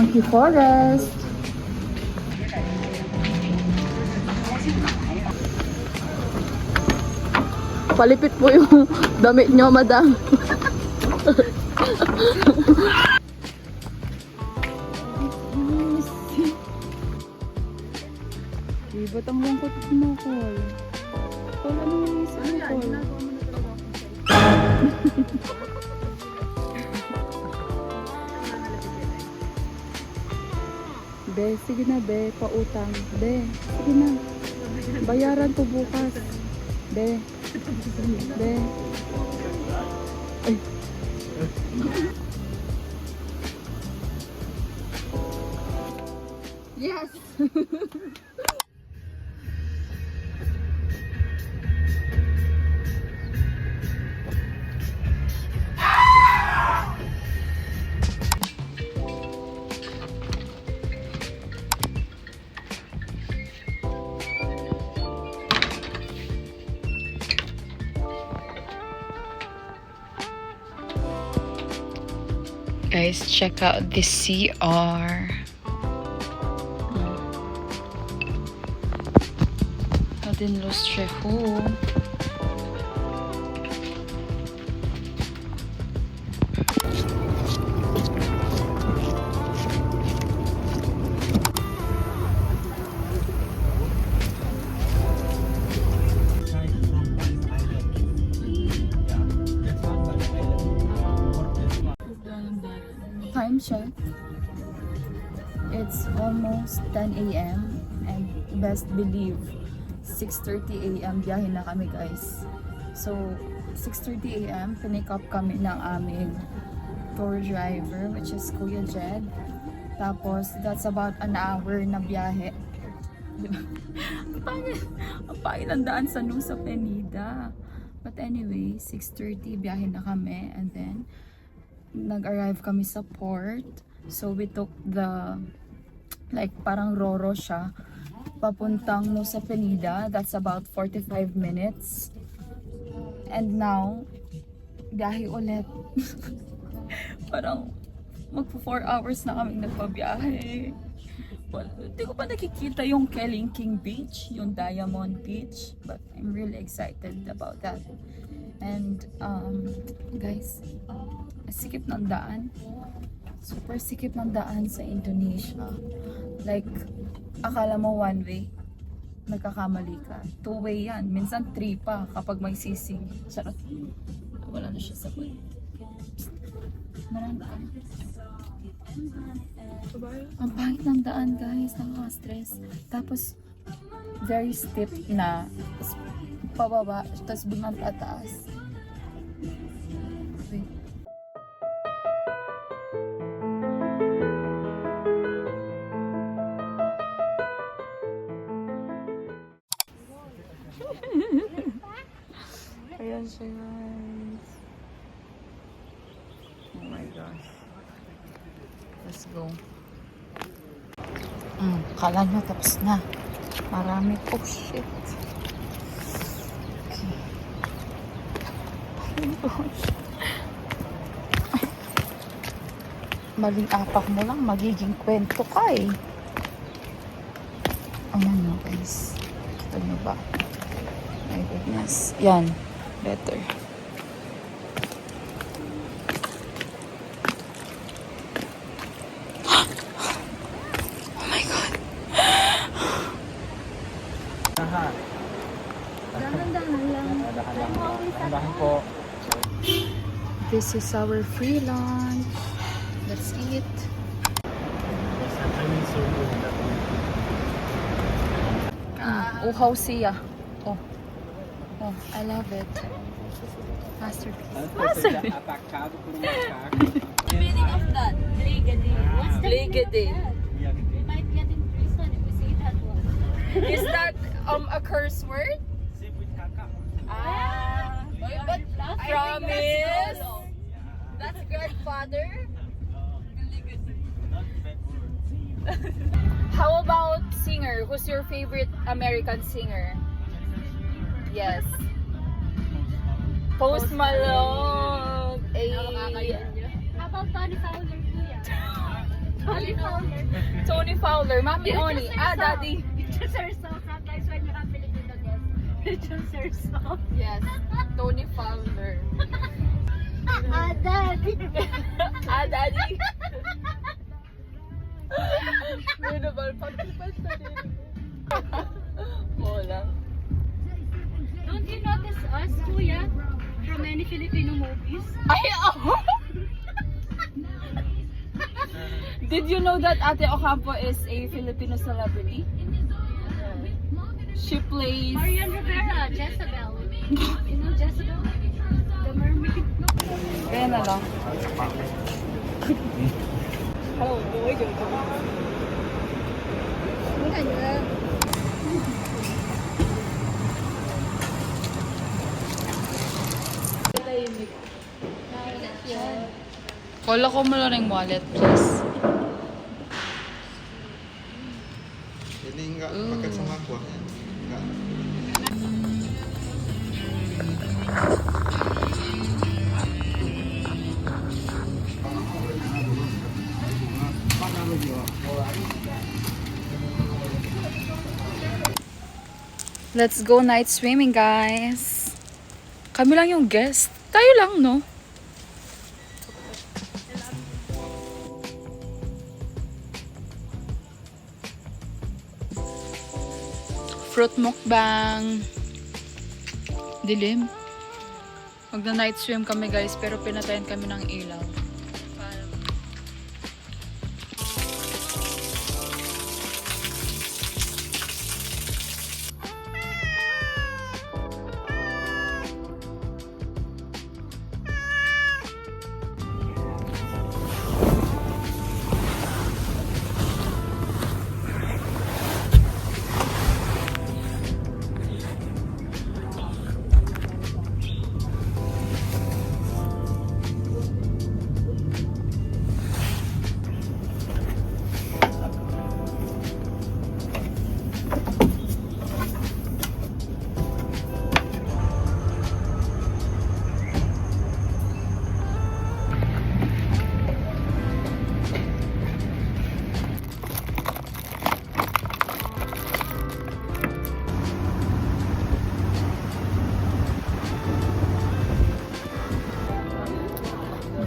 Monkey Forest. Palipit po yung damit nyo, madam. Ba't ang lungkot mo, Col? Col, ano yung isa mo, Col? Be, sige na, Be. Pautang. Be, sige na. Bayaran ko bukas. Be. Be. Ay. Yes! Guys, check out the CR. Natin Los Trejo. Time check. It's almost 10 a.m. and best believe 6:30 a.m. biyahe na kami, guys. So 6:30 a.m. pinick up kami ng aming tour driver, which is Kuya Jed. Tapos that's about an hour na biyahe. Ang pangit ang daan sa Nusa Penida. But anyway, 6:30 biyahe na kami, and then nag-arrive kami sa port. So we took the, like parang Roro siya, papuntang Nusa Penida. That's about 45 minutes. And now, biyahe ulit. Parang magpo 4 hours na kami nagpabiyahe. Well, hindi ko pa nakikita yung Kelingking Beach, yung Diamond Beach. But I'm really excited about that. And guys, sikip ng daan. Super sikip ng daan sa Indonesia. Like, akala mo one way, nagkakamali ka. 2-way yan. Minsan 3 pa kapag may sisig. Sarap. Wala na siya sa buhay. Marami ka. Ang pangit ng daan, guys. Nakaka-stress. Tapos, very steep na. Tapos, pababa. Tapos, biglang pataas. Wait. Ayan siya, guys. Oh my gosh. Let's go. Kala nyo tapos na. Marami. Oh shit. Okay. Oh my gosh. Maling apak mo lang, magiging kwento ka eh. Ayan na, guys. Kita nyo ba? My goodness. Yan. Better. Oh my God. This is our free lunch. Let's eat. Uhaw siya. Oh. Oh, I love it. Masterpiece. Masterpiece. The meaning of that? Ligade. What's the Ligade. meaning of that? We might get in prison if we say that one. Is that a curse word? Ah, but promise. That's grandfather. How about singer? Who's your favorite American singer? Yes. Post Malone. How about Tony Fowler, kuya? Tony Fowler. Tony Fowler, Mami Oni. Ah, Daddy. Sir So. Sometimes when you have Filipino guests, it's Sir So. Yes, Tony Fowler. Daddy. Ah, Daddy. Ano ba? Pagpapal sa din. Wala. Don't you notice us, Kuya, from many Filipino movies? Ay, oh! Did you know that Ate Ocampo is a Filipino celebrity? She plays... Marian Rivera, Jezebel. You know Jezebel? The mermaid. Kaya na lang. Hello, boy. Kala ko mo lang yung wallet, please. Ini enggak pakai sama kuahnya. Enggak. Let's go night swimming, guys. Kami lang yung guest. Tayo lang, no? Fruit mukbang. Dilim. Magna-night swim kami, guys, pero pinatayan kami ng ilaw.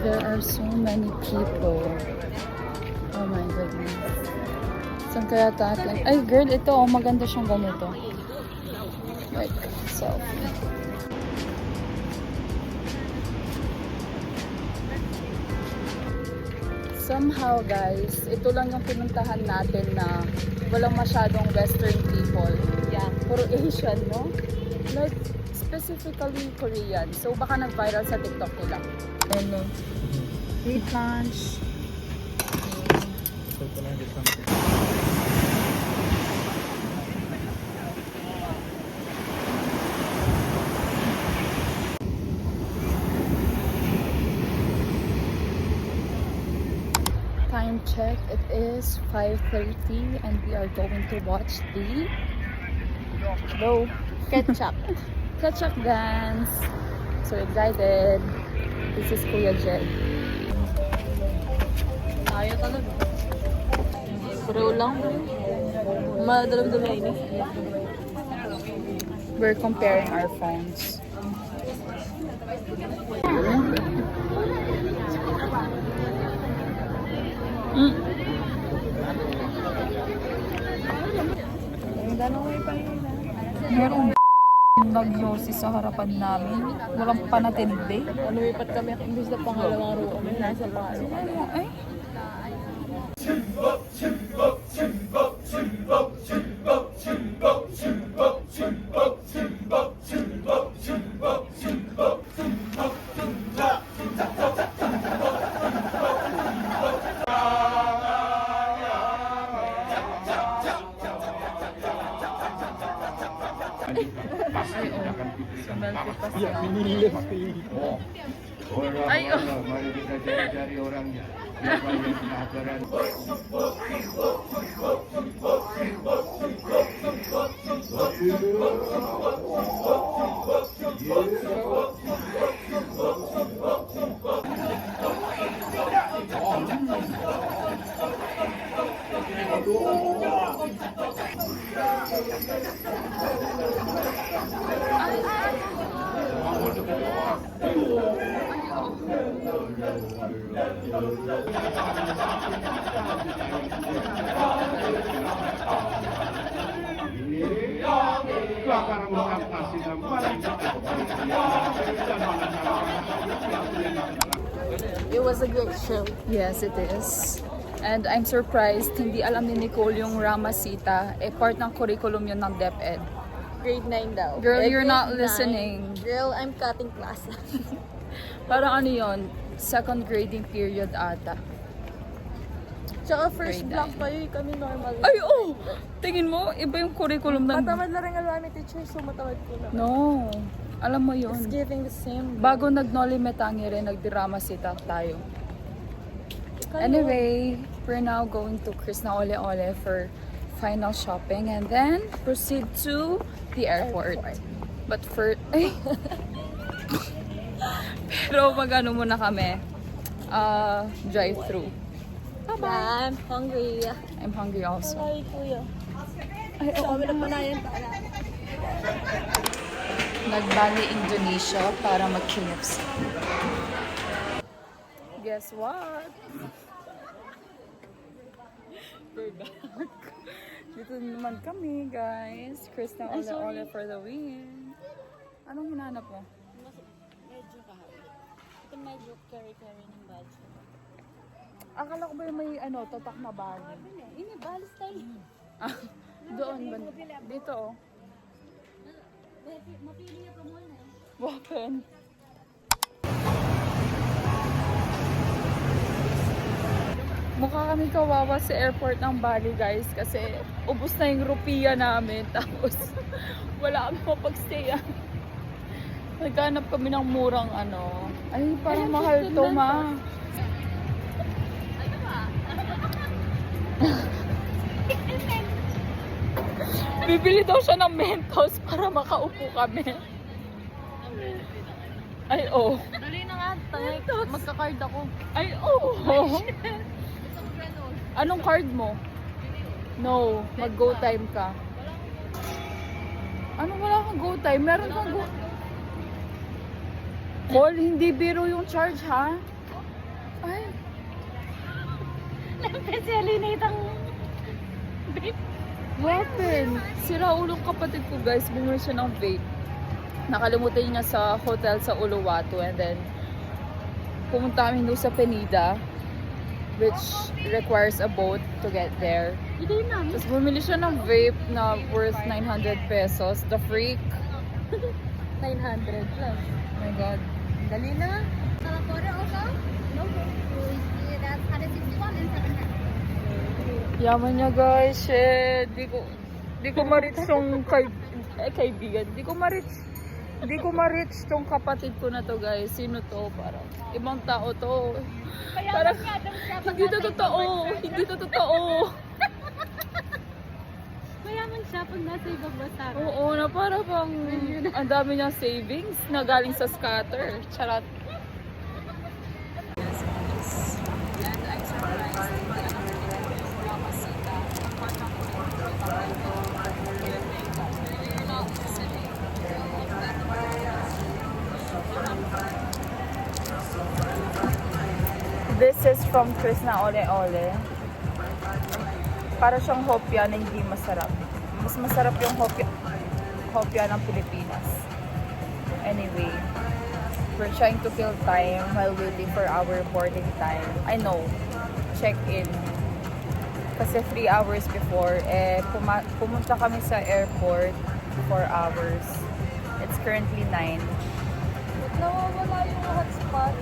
There are so many people. Oh my goodness. Saan kaya tatin? Ay, girl, ito. Oh, maganda siyang ganito. Like, selfie. Somehow, guys, ito lang yung pinuntahan natin na walang masyadong Western people. Yeah. Puro Asian, no? Like, specifically Korean. So, baka nag-viral sa TikTok nila. Hello. Free lunch. Time check, it is 5:30 and we are going to watch the ketchup dance. So excited. This is Kuya Jed. Tayo talaga. Pero lang. Madalam-dalam ini. We're comparing our phones. Merong nagyosi sa harapan namin. Walang panatindi. Lumipat kami imbis na pangalawang room. Nasa pangalawang. Ay. Ay, mari kita cari-cari orangnya. Siapa yang penasaran? It was a great show. Yes, it is. And I'm surprised, hindi alam ni Nicole yung Ramasita, part ng curriculum yun ng DepEd. Grade 9 daw. Girl, Eh, you're grade not 9. listening. Girl, I'm cutting class. Parang ano yun, second grading period ata. Tsaka first Grade block 9. pa yun, kami normal. Ay, oh! Tingin mo, iba yung curriculum ng... Matamad na rin ang alam ni teacher, so matamad ko na. No, alam mo yun. It's giving the same. Bago nag-Noli Me Tangere, nagdramasita tayo. Anyway, we're now going to Krishna Ole Ole for final shopping and then proceed to the airport. But for... Ay! Pero mag-ano muna kami, drive-through. Bye. I'm hungry. I'm hungry also. Hi, kuya. Ay, oo. Sabi na pa na yan para. Nagbali Indonesia para mag-KFC. Guess what? We're back. Dito naman kami, guys. Krishna Ole Ole for the win. Anong hinanap mo? Medyo kahapon. Ito medyo carry-carry ng badge. Akala ko ba yung may tatak na bali? Ini, balis tayo. Ah, doon ba? Dito oh. Mapili ka muna. Wapen. Mukha kami kawawa sa airport ng Bali, guys, kasi ubos na yung rupiya namin. Tapos wala kami mapagstayan. Naghanap kami ng murang Ay, parang mahal to, ma. Bibili daw siya ng Mentos para makaupo kami. Ay, oh. Dali na nga, tangay. Magka-card ako. Ay, oh. Anong card mo? No, mag-go time ka. Anong wala kang go time? Meron kang go... Call, hindi biro yung charge, ha? Ay, Nag-specialinate ang vape. weapon. Sira ulong kapatid ko, guys. Bumili siya ng vape. Nakalimutan niya sa hotel sa Uluwatu. And then, pumunta kami doon sa Penida, which requires a boat to get there. Hindi na. Tapos bumili siya ng vape na worth 900 pesos. The freak. 900 plus. Oh my God. Dali na. Quarter also? No. That's 161 and 700. Yaman niya, guys. Shit. Di ko ma-reach tong kaibigan. Di ko ma-reach tong kapatid ko na to, guys. Sino to? Parang ibang tao to. Parang hindi to totoo. Hindi to totoo. Mayaman siya pag nasa ibang basta. Oo, na para bang ang dami niyang savings na galing sa scatter. Charot. This is from Krishna Ole Ole. Para siyang hopya na hindi masarap. Mas masarap yung hopya ng Pilipinas. Anyway, we're trying to kill time while waiting for our boarding time. I know, check-in. Kasi 3 hours before, pumunta kami sa airport 4 hours. It's currently 9. Nawawala yung hotspot.